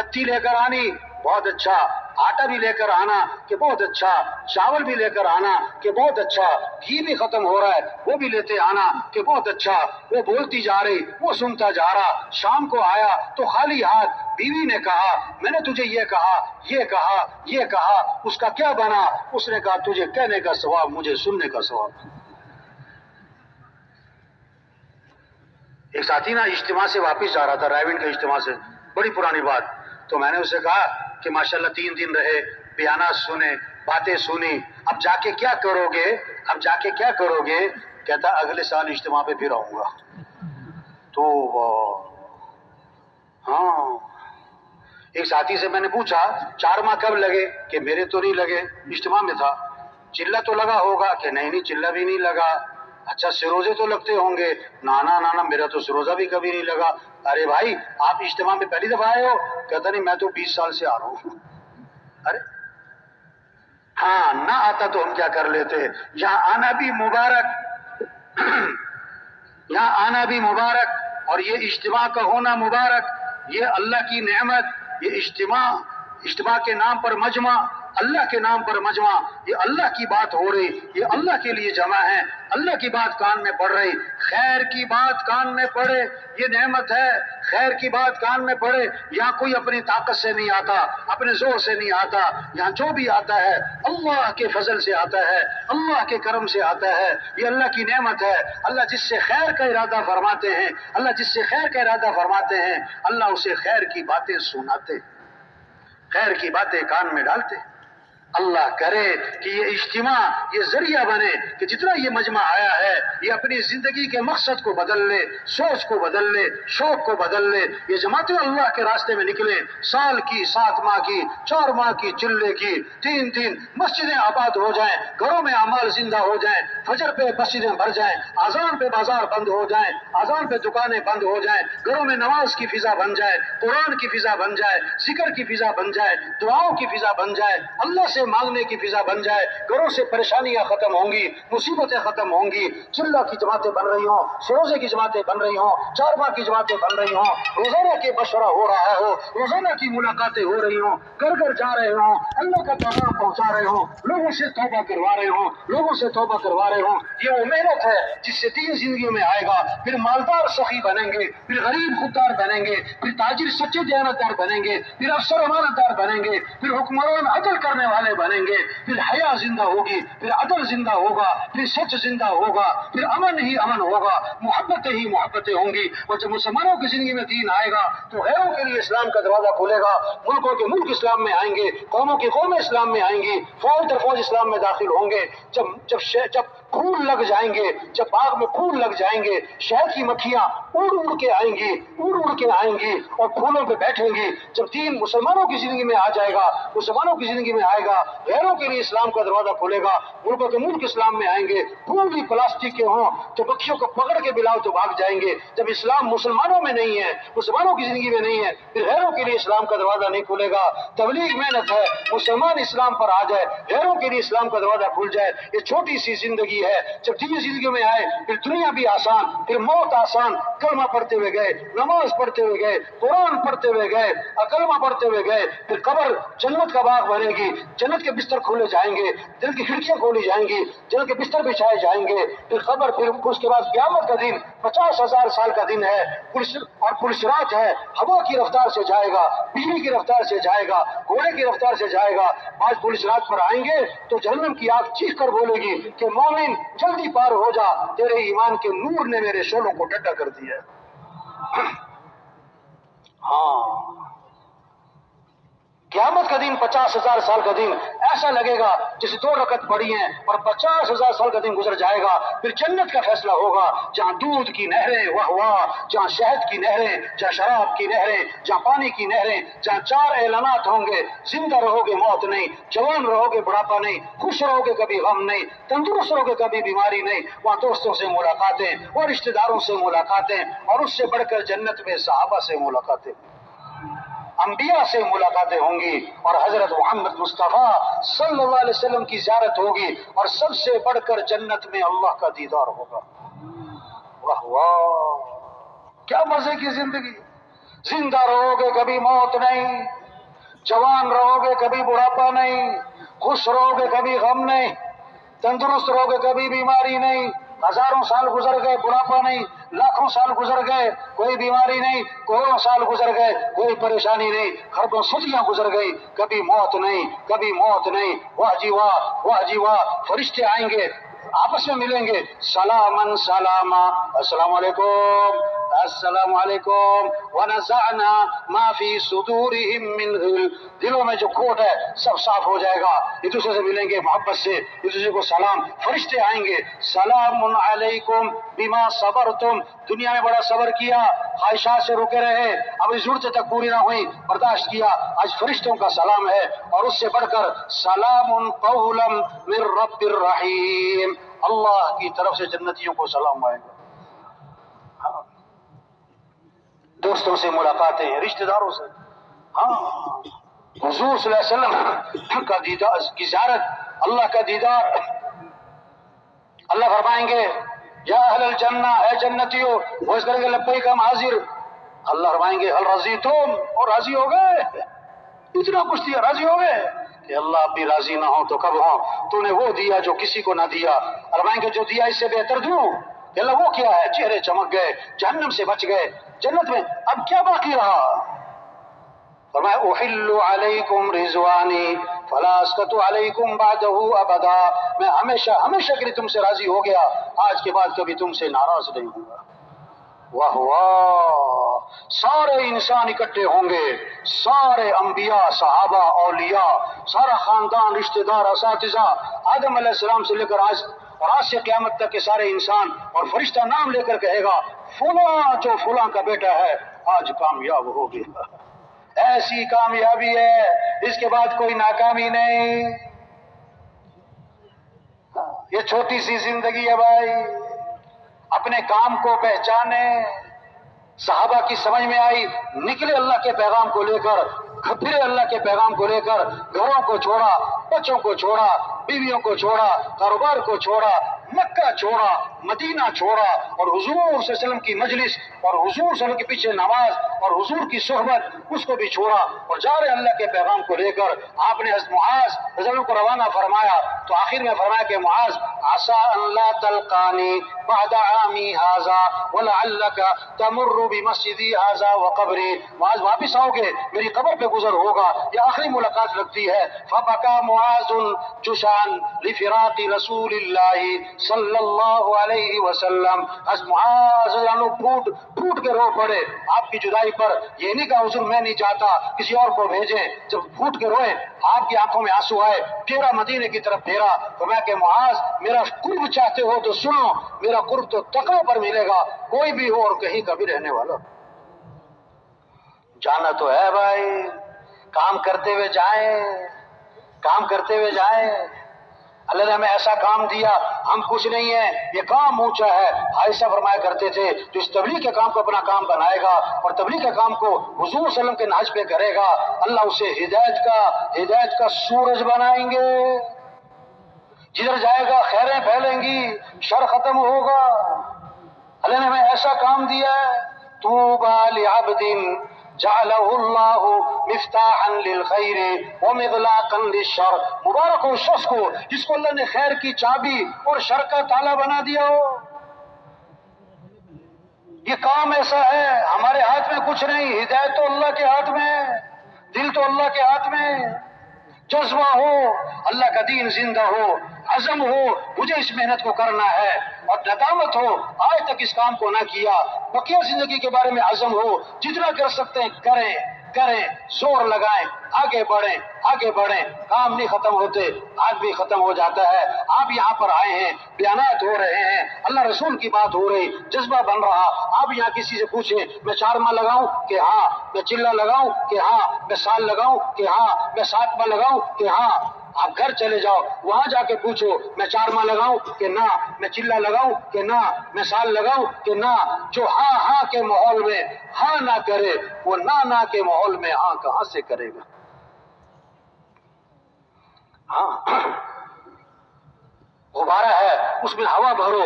پتی لے کر آنی بہت اچھا، آٹا بھی لے کر آنا کہ بہت اچھا، چاول بھی لے کر آنا کہ بہت اچھا، گھی بھی ختم ہو رہا ہے وہ بھی لیتے آنا کہ بہت اچھا۔ وہ بولتی جا رہی، وہ سنتا جا رہا۔ شام کو آیا تو خالی ہاتھ، بیوی نے کہا میں نے تجھے یہ کہا، یہ کہا، یہ کہا، اس کا کیا بنا؟ اس نے کہا تجھے کہنے کا ثواب، مجھے سننے کا ثواب۔ ایک ساتھی نا اجتماع سے واپس جا رہا تھا، رائے کے اجتماع سے، بڑی پرانی بات، تو میں نے اسے کہا کہ ماشاءاللہ 3 دن رہے، بیانات سنے، باتیں سنی، اب جا کے کیا کرو گے؟ اب جا کے کیا کرو گے؟ کہتا اگلے سال اجتماع پہ پھر آؤں گا۔ تو ہاں، ایک ساتھی سے میں نے پوچھا 4 ماہ کب لگے؟ کہ میرے تو نہیں لگے، اجتماع میں تھا۔ چلہ تو لگا ہوگا؟ کہ نہیں چلہ بھی نہیں لگا۔ اچھا سروزے تو لگتے ہوں گے؟ نانا میرا تو سروزہ بھی کبھی نہیں لگا۔ ارے بھائی آپ اجتماع میں پہلی دفعہ آئے ہو؟ کہتا نہیں میں تو 20 سال سے آ رہا ہوں۔ ارے ہاں، نہ آتا تو ہم کیا کر لیتے؟ یہاں آنا بھی مبارک، یہاں آنا بھی مبارک، اور یہ اجتماع کا ہونا مبارک، یہ اللہ کی نعمت، یہ اجتماع کے نام پر مجمع، اللہ کے نام پر مجمع، یہ اللہ کی بات ہو رہی، یہ اللہ کے لیے جمع ہے، اللہ کی بات کان میں پڑ رہی، خیر کی بات کان میں پڑے، یہ نعمت ہے، خیر کی بات کان میں پڑے۔ یہاں کوئی اپنی طاقت سے نہیں آتا، اپنے زور سے نہیں آتا، یہاں جو بھی آتا ہے اللہ کے فضل سے آتا ہے، اللہ کے کرم سے آتا ہے، یہ اللہ کی نعمت ہے۔ اللہ جس سے خیر کا ارادہ فرماتے ہیں، اللہ جس سے خیر کا ارادہ فرماتے ہیں، اللہ اسے خیر کی باتیں سناتے، خیر کی باتیں کان میں ڈالتے۔ اللہ کرے کہ یہ اجتماع یہ ذریعہ بنے کہ جتنا یہ مجمع آیا ہے یہ اپنی زندگی کے مقصد کو بدل لے، سوچ کو بدل لے، شوق کو بدل لے، یہ جماعتیں اللہ کے راستے میں نکلیں، سال کی، 7 ماہ کی، 4 ماہ کی، چلے کی، 3 دن مسجدیں آباد ہو جائیں، گھروں میں اعمال زندہ ہو جائیں، فجر پہ مسجدیں بھر جائیں، اذان پہ بازار بند ہو جائیں، اذان پہ دکانیں بند ہو جائیں، گھروں میں نماز کی فضا بن جائے، قرآن کی فضا بن جائے، ذکر کی فضا بن جائے، دعاؤں کی فضا بن جائے، اللہ سے مانگنے کی فضا بن جائے، گھروں سے پریشانیاں ختم ہوں گی، مصیبتیں ختم ہوں گی، چلہ کی جماعتیں بن رہی ہوں، سروزے کی جماعتیں بن رہی ہوں، 4 ماہ کی جماعتیں بن رہی ہوں، روزانہ کے مشورہ ہو رہا ہو، روزانہ کی ملاقاتیں ہو رہی ہوں، گھر گھر جا رہے ہوں، اللہ کا پیغام پہنچا رہے ہوں، لوگوں سے توبہ کروا رہے ہوں، لوگوں سے توبہ کروا رہے ہوں۔ یہ وہ محنت ہے جس سے دین زندگیوں میں آئے گا، پھر مالدار سخی بنیں گے، پھر غریب خوددار بنیں گے، پھر تاجر سچے دیانتدار بنیں گے، پھر افسر امانتدار بنیں گے، پھر حکمران عدل کرنے والے بنیں گے، پھر حیا زندہ ہوگی، پھر عدل زندہ ہوگا، پھر سچ زندہ ہوگا، پھر امن ہی امن ہوگا، محبتیں ہی محبتیں ہوں گی۔ اور جب مسلمانوں کی زندگی میں دین آئے گا تو غیروں کے لیے اسلام کا دروازہ کھولے گا، ملکوں کے ملک اسلام میں آئیں گے، قوموں کی قومیں اسلام میں آئیں گی، فوج در فوج اسلام میں داخل ہوں گے۔ جب پھول لگ جائیں گے، جب باغ میں پھول لگ جائیں گے، شہد کی مکھیاں اڑ اڑ کے آئیں گی، اڑ اڑ کے آئیں گی اور پھولوں پہ بیٹھیں گی۔ جب دین مسلمانوں کی زندگی میں آ جائے گا، مسلمانوں کی زندگی میں آئے گا، غیروں کے لیے اسلام کا دروازہ کھولے گا، ملکوں کے ملک اسلام میں آئیں گے، پھول بھی پلاسٹک کے ہوں تو پکھیوں کو پکڑ کے بلاؤ تو بھاگ جائیں گے۔ جب اسلام مسلمانوں میں نہیں ہے، مسلمانوں کی زندگی میں نہیں ہے، پھر غیروں کے لیے اسلام کا دروازہ نہیں کھلے گا۔ تبلیغ محنت ہے، مسلمان اسلام پر آ جائے، غیروں کے لیے اسلام کا دروازہ کھل جائے۔ یہ چھوٹی سی زندگی ہے، جب دین زندگی میں آئے پھر دنیا بھی آسان، پھر موت آسان۔ کلمہ پڑھتے ہوئے گئے، نماز پڑھتے ہوئے گئے، قرآن پڑھتے ہوئے گئے، کلمہ پڑھتے ہوئے گئے، پھر قبر جنت کا باغ بنے گی، جنت کے بستر کھولے جائیں گے، دل کی کھڑکیاں کھولی جائیں گی، جنت کے بستر بچھائے جائیں گے، پھر قبر، پھر اس کے بعد قیامت کا دن 50,000 سال کا دن ہے، اور پلسرات ہے، ہوا کی رفتار سے جائے گا، بجلی کی رفتار سے جائے گا، گھوڑے کی رفتار سے جائے گا۔ آج پلسرات پر آئیں گے تو جہنم کی آگ چیخ کر بولے گی کہ مومن جلدی پار ہو جا، تیرے ایمان کے نور نے میرے شعلوں کو ٹھنڈا کر دیا ہے۔ ہاں، قیامت کا دن 50,000 سال کا دن ایسا لگے گا جسے 2 رکعت پڑھی ہیں اور 50,000 سال کا دن گزر جائے گا۔ پھر جنت کا فیصلہ ہوگا، جہاں دودھ کی نہریں واہ واہ، جہاں شہد کی نہریں، جہاں شراب کی نہریں، جہاں پانی کی نہریں، جہاں 4 اعلانات ہوں گے، زندہ رہو گے موت نہیں، جوان رہو گے بڑھاپا نہیں، خوش رہو گے کبھی غم نہیں، تندرست رہو گے کبھی بیماری نہیں۔ وہاں دوستوں سے ملاقاتیں اور رشتہ داروں سے ملاقاتیں، اور اس سے بڑھ کر جنت میں صحابہ سے ملاقاتیں، انبیاء سے ملاقاتیں ہوں گی، اور حضرت محمد مصطفیٰ صلی اللہ علیہ وسلم کی زیارت ہوگی، اور سب سے بڑھ کر جنت میں اللہ کا دیدار ہوگا۔ واہ واہ، کیا مزے کی زندگی! زندہ رہو گے کبھی موت نہیں، جوان رہو گے کبھی بڑھاپا نہیں، خوش رہو گے کبھی غم نہیں، تندرست رہو گے کبھی بیماری نہیں۔ ہزاروں سال گزر گئے بڑھاپا نہیں، لاکھوں سال گزر گئے کوئی بیماری نہیں، کروڑوں سال گزر گئے کوئی پریشانی نہیں، خربوں صدیاں گزر گئی کبھی موت نہیں، کبھی موت نہیں۔ واہ جی واہ، واہ جی واہ، فرشتے آئیں گے آپس میں ملیں گے، سلامن سلاما، السلام علیکم السلام علیکم، ونزعنا ما فی صدورہم من غل، دلوں میں جو کھوٹ ہے سب صاف ہو جائے گا، ایک دوسرے سے ملیں گے محبت سے، ایک دوسرے کو سلام، فرشتے آئیں گے، سلام علیکم بما صبرتم، دنیا میں بڑا صبر کیا، خواہشات سے رکے رہے، اب اس ضرورتیں تک پوری نہ ہوئی، برداشت کیا، آج فرشتوں کا سلام ہے، اور اس سے بڑھ کر سلام قولا من رب الرحیم، اللہ کی طرف سے جنتیوں کو سلام آئے گا۔ دوستوں سے ملاقاتیں، رشتہ داروں سے، ہاں، حضور صلی اللہ علیہ وسلم کا دیدار کی زیارت، اللہ کا دیدار، اللہ فرمائیں گے یا اہل الجنہ، اے جنتیوں، وہ اس کریں گے لبیک ہم حاضر، اللہ فرمائیں گے هل رضیتم، اور راضی ہو گئے، اتنا کچھ دیا راضی ہو گئے، کہ اللہ اب بھی راضی نہ ہو تو کب ہو، تو نے وہ دیا جو کسی کو نہ دیا، فرمائیں گے جو دیا اس سے بہتر دوں، کہ اللہ وہ کیا ہے، چہرے چمک گئے، جہنم سے بچ گئے، جنت میں اب کیا باقی رہا، فرمایا احل علیکم رضوانی فلا اسقط علیکم بعدہ ابدا، میں ہمیشہ ہمیشہ کے لیے تم سے راضی ہو گیا، آج کے بعد کبھی تم سے ناراض نہیں ہوں گا۔ واہ واہ، سارے انسان اکٹھے ہوں گے، سارے انبیاء، صحابہ، اولیاء، سارا خاندان، رشتہ دار، اساتذہ، آدم علیہ السلام سے لے کر آج اور آج سے قیامت تک کے سارے انسان، اور فرشتہ نام لے کر کہے گا فلاں جو فلاں کا بیٹا ہے آج کامیاب ہو گیا، ایسی کامیابی ہے اس کے بعد کوئی ناکامی نہیں، یہ چھوٹی سی زندگی ہے بھائی، اپنے کام کو پہچانے، صحابہ کی سمجھ میں آئی، نکلے اللہ کے پیغام کو لے کر، پھرے اللہ کے پیغام کو لے کر، گھروں کو چھوڑا، بچوں کو چھوڑا، بیویوں کو چھوڑا، کاروبار کو چھوڑا، مکہ چھوڑا، مدینہ چھوڑا، اور حضور صلی اللہ علیہ وسلم کی مجلس، اور حضور صلی اللہ علیہ وسلم کے پیچھے نماز، اور حضور کی صحبت، اس کو بھی چھوڑا، اور جا رہے اللہ کے پیغام کو لے کر، آپ نے حضرت معاذ رضی اللہ عنہ کو روانہ فرمایا، تو آخر میں فرمایا کہ معاذ عسى ان لا تلقانی بعد عامی هذا ولعلک تمر بمسجدی هذا وقبری، معاذ واپس آؤ گے میری قبر پہ گزر ہوگا، یہ آخری ملاقات لگتی ہے، فبکا معاذ جشان لفراق رسول اللہ صلی اللہ علیہ وسلم، حضرت معاذ رضی اللہ عنہ پھوٹ پھوٹ کے رو پڑے آپ کی جدائی پر، یہ نہیں کہا حضور میں نہیں چاہتا کسی اور کو بھیجیں، جب پھوٹ کے روئے آپ کی آنکھوں میں آنسو آئے، پھیرا مدینے کی طرف پھیرا، فرمایا کہ معاذ میرا قرب چاہتے ہو تو سنو، میرا قرب تو تقوی پر ملے گا، کوئی بھی ہو اور کہیں کا بھی رہنے والا، جانا تو ہے بھائی، کام کرتے ہوئے جائیں، کام کرتے ہوئے جائیں، اللہ نے ہمیں ایسا کام دیا، ہم کچھ نہیں ہیں، یہ کام اونچا ہے، عائشہ فرمایا کرتے تھے جو اس تبلیغ کے کام کو اپنا کام بنائے گا اور تبلیغ کے کام کو حضور صلی اللہ علیہ وسلم کے نہج پہ کرے گا، اللہ اسے ہدایت کا سورج بنائیں گے، جدھر جائے گا خیریں پھیلیں گی، شر ختم ہوگا، اللہ نے ہمیں ایسا کام دیا ہے، طوبی لعبد جعلہ اللہ مفتاحا للخیر ومغلاقا للشر، مبارک ہو شخص کو جس کو اللہ نے خیر کی چابی اور شر کا تالا بنا دیا ہو، یہ کام ایسا ہے، ہمارے ہاتھ میں کچھ نہیں، ہدایت تو اللہ کے ہاتھ میں، دل تو اللہ کے ہاتھ میں، جذبہ ہو، اللہ کا دین زندہ ہو، عزم ہو مجھے اس محنت کو کرنا ہے، اور ندامت ہو آج تک اس کام کو نہ کیا، بقیہ زندگی کے بارے میں عزم ہو، جتنا کر سکتے ہیں کریں، زور لگائیں، آگے بڑھیں، کام نہیں ختم ہوتے، آج بھی ختم ہو جاتا ہے، آپ یہاں پر آئے ہیں، بیانات ہو رہے ہیں، اللہ رسول کی بات ہو رہی، جذبہ بن رہا، آپ یہاں کسی سے پوچھیں میں 4 ماہ لگاؤں کہ ہاں، میں چلہ لگاؤں کہ ہاں، میں سال لگاؤں کہ ہاں، میں 7 ماہ لگاؤں کہ ہاں، آپ گھر چلے جاؤ وہاں جا کے پوچھو میں 4 ماہ لگاؤں کہ نہ، میں چلہ لگاؤں کہ نہ، میں سال لگاؤں کہ نہ، جو ہاں کے ماحول میں ہاں نہ کرے وہ نہ کے ماحول میں ہاں کہاں سے کرے گا، ہاں غبارہ ہے اس میں ہوا بھرو،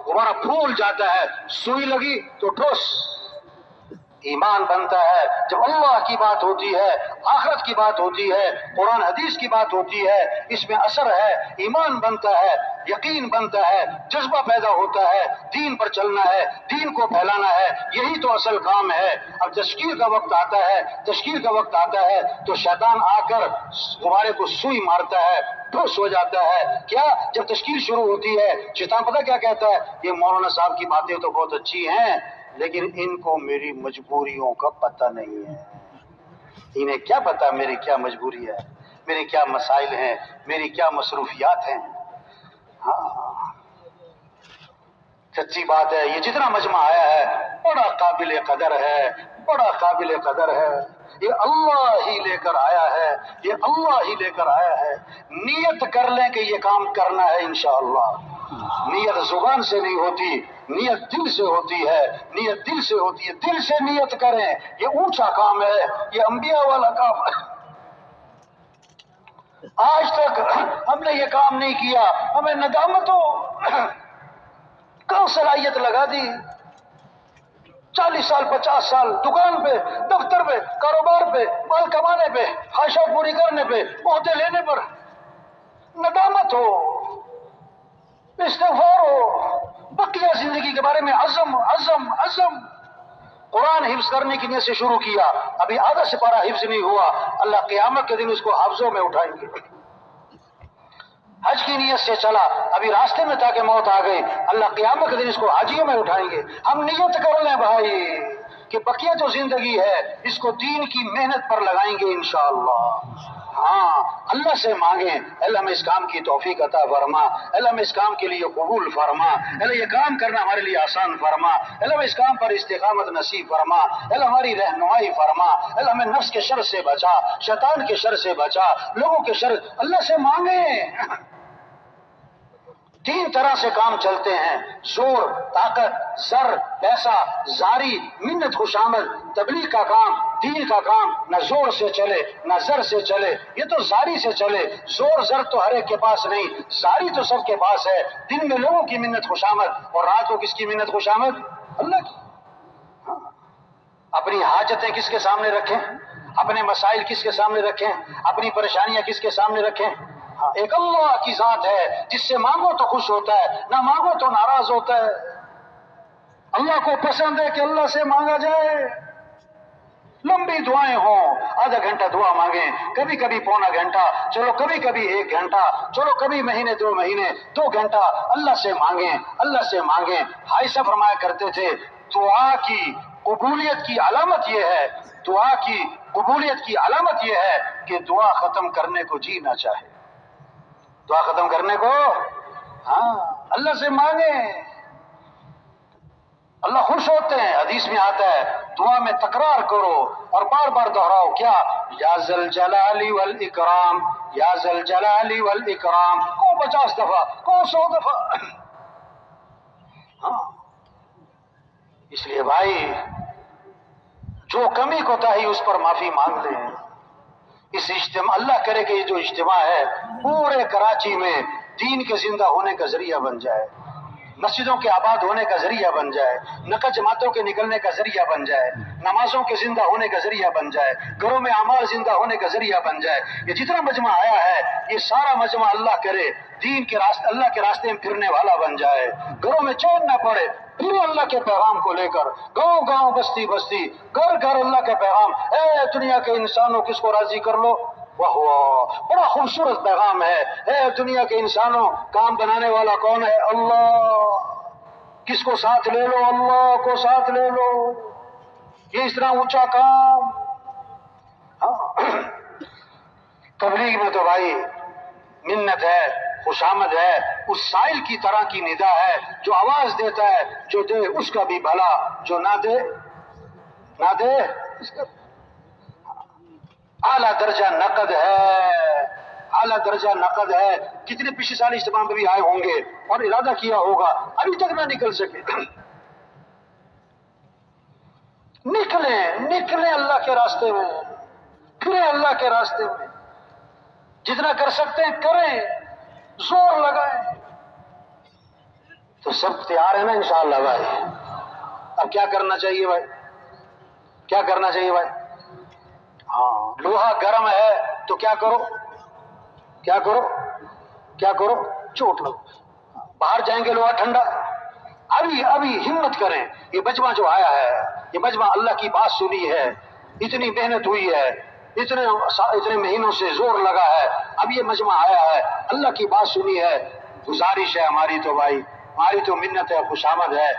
غبارہ پھول جاتا ہے، سوئی لگی تو ٹھوس، ایمان بنتا ہے جب اللہ کی بات ہوتی ہے، آخرت کی بات ہوتی ہے، قرآن حدیث کی بات ہوتی ہے، اس میں اثر ہے، ایمان بنتا ہے، یقین بنتا ہے، جذبہ پیدا ہوتا ہے، دین پر چلنا ہے، دین کو پھیلانا ہے، یہی تو اصل کام ہے۔ اب تشکیل کا وقت آتا ہے، تشکیل کا وقت آتا ہے تو شیطان آ کر غبارے کو سوئی مارتا ہے، ٹھوس ہو جاتا ہے۔ کیا جب تشکیل شروع ہوتی ہے شیطان پتہ کیا کہتا ہے؟ یہ مولانا صاحب کی باتیں تو بہت اچھی ہیں لیکن ان کو میری مجبوریوں کا پتہ نہیں ہے، انہیں کیا پتہ میری کیا مجبوری ہے، میرے کیا مسائل ہیں، میری کیا مصروفیات ہیں۔ ہاں سچی بات ہے، یہ جتنا مجمع آیا ہے بڑا قابل قدر ہے، بڑا قابل قدر ہے، یہ اللہ ہی لے کر آیا ہے، یہ اللہ ہی لے کر آیا ہے۔ نیت کر لیں کہ یہ کام کرنا ہے انشاءاللہ، نیت زبان سے نہیں ہوتی، نیت دل سے ہوتی ہے، نیت دل سے ہوتی ہے، دل سے نیت کریں، یہ اونچا کام ہے، یہ انبیاء والا کام ہے۔ آج تک ہم نے یہ کام نہیں کیا، ہمیں ندامت ہو، کہاں صلاحیت لگا دی، 40 سال 50 سال دکان پہ، دفتر پہ، کاروبار پہ، مال کمانے پہ، خواہشات پوری کرنے پہ، عہدے لینے پر، ندامت ہو، استغفار ہو، بقیہ زندگی کے بارے میں عزم عزم عزم۔ قرآن حفظ کرنے کی نیت سے شروع کیا، ابھی آدھا سپارہ حفظ نہیں ہوا، اللہ قیامت کے دن اس کو حافظوں میں اٹھائیں گے۔ حج کی نیت سے چلا، ابھی راستے میں تھا کہ موت آ گئی، اللہ قیامت کے دن اس کو حاجیوں میں اٹھائیں گے۔ ہم نیت کر لیں بھائی کہ بقیہ جو زندگی ہے اس کو دین کی محنت پر لگائیں گے انشاءاللہ۔ ہاں اللہ سے مانگیں، اللہ ہمیں اس کام کی توفیق عطا فرما، اللہ ہمیں اس کام کے لیے قبول فرما، اللہ یہ کام کرنا ہمارے لیے آسان فرما، اللہ ہمیں اس کام پر استقامت نصیب فرما، اللہ ہماری رہنمائی فرما، اللہ ہمیں نفس کے شر سے بچا، شیطان کے شر سے بچا، لوگوں کے شر، اللہ سے مانگیں۔ 3 طرح سے کام چلتے ہیں، زور، طاقت، زر، پیسہ، زاری، منت خوشامد۔ تبلیغ کا کام، دین کا کام نہ زور سے چلے نہ زر سے چلے، یہ تو زاری سے چلے۔ زور زر تو ہر ایک کے پاس نہیں، زاری تو سب کے پاس ہے۔ دن میں لوگوں کی منت خوشامد اور رات کو کس کی منت خوشامد؟ اللہ کی۔ اپنی حاجتیں کس کے سامنے رکھیں، اپنے مسائل کس کے سامنے رکھیں، اپنی پریشانیاں کس کے سامنے رکھیں؟ ایک اللہ کی ذات ہے جس سے مانگو تو خوش ہوتا ہے، نہ مانگو تو ناراض ہوتا ہے۔ اللہ کو پسند ہے کہ اللہ سے مانگا جائے، لمبی دعائیں ہوں، آدھا گھنٹہ دعا مانگیں، کبھی کبھی پونا گھنٹہ، چلو کبھی کبھی 1 گھنٹہ، چلو کبھی مہینے 2 مہینے 2 گھنٹہ اللہ سے مانگیں، اللہ سے مانگیں۔ حائشہ فرمایا کرتے تھے دعا کی قبولیت کی علامت یہ ہے، دعا کی قبولیت کی علامت یہ ہے کہ دعا ختم کرنے کو جی نہ چاہے، دعا ختم کرنے کو، ہاں اللہ سے مانگیں، اللہ خوش ہوتے ہیں۔ حدیث میں آتا ہے دعا میں تکرار کرو اور بار بار دہراؤ، کیا؟ یا ذل جلال والاکرام، یا ذل جلال والاکرام، کو 50 دفعہ، کو 100 دفعہ۔ ہاں اس لیے بھائی جو کمی کوتاہی اس پر معافی مانگ لیں۔ اس اجتماع، اللہ کرے کہ یہ جو اجتماع ہے پورے کراچی میں دین کے زندہ ہونے کا ذریعہ بن جائے، مسجدوں کے آباد ہونے کا ذریعہ بن جائے، نقد جماعتوں کے نکلنے کا ذریعہ بن جائے، نمازوں کے زندہ ہونے کا ذریعہ بن جائے، گھروں میں اعمال زندہ ہونے کا ذریعہ بن جائے۔ یہ جتنا مجمع آیا ہے یہ سارا مجمع اللہ کرے دین کے راستے، اللہ کے راستے میں پھرنے والا بن جائے، گھروں میں چین نہ پڑے، پھر اللہ کے پیغام کو لے کر گاؤں گاؤں، بستی بستی، گھر گھر اللہ کا پیغام۔ اے دنیا کے انسانوں کس کو راضی کر لو، واہ واہ، بڑا خوبصورت پیغام ہے۔ اے دنیا کے انسانوں کام بنانے والا کون ہے؟ اللہ۔ کس کو ساتھ لے لو؟ اللہ کو ساتھ لے لو، یہ اس طرح اونچا کام۔ تبلیغ میں تو بھائی منت ہے، خوشامد ہے، اس سائل کی طرح کی ندا ہے جو آواز دیتا ہے، جو دے اس کا بھی بھلا، جو نہ دے نہ دے اس کا۔ اعلیٰ درجہ نقد ہے، اعلیٰ درجہ نقد ہے۔ کتنے پچھلے سال اجتماع میں بھی آئے ہوں گے اور ارادہ کیا ہوگا، ابھی تک نہ نکل سکے۔ نکلیں نکلیں اللہ کے راستے میں، پھریں اللہ کے راستے میں، جتنا کر سکتے ہیں کریں، زور لگائیں۔ تو سب تیار ہے نا انشاءاللہ بھائی؟ اب کیا کرنا چاہیے بھائی؟ کیا کرنا چاہیے بھائی؟ ہاں لوہا گرم ہے تو کیا کرو؟ کیا کرو؟ کیا کرو؟ چوٹ لو. باہر جائیں گے لوہا ٹھنڈا. ابھی ہمت کریں. یہ مجمع جو آیا ہے یہ مجمع اللہ کی بات سنی ہے, اتنی محنت ہوئی ہے, اتنے مہینوں سے زور لگا ہے, اب یہ مجمع آیا ہے, اللہ کی بات سنی ہے. گزارش ہے ہماری تو بھائی, ہماری تو منت ہے, خوشامد ہے,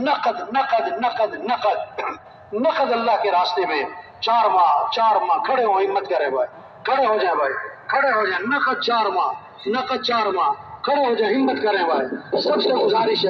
نقد نقد نقد نقد نقد اللہ کے راستے میں 4 ماہ کھڑے ہو, ہمت کرے بھائی, کھڑے ہو جائیں بھائی, کھڑے ہو جائیں. نقد 4 ماہ, نقد 4 ماہ, کھڑے ہو جائیں, ہمت کریں بھائی. سب سے گزارش ہے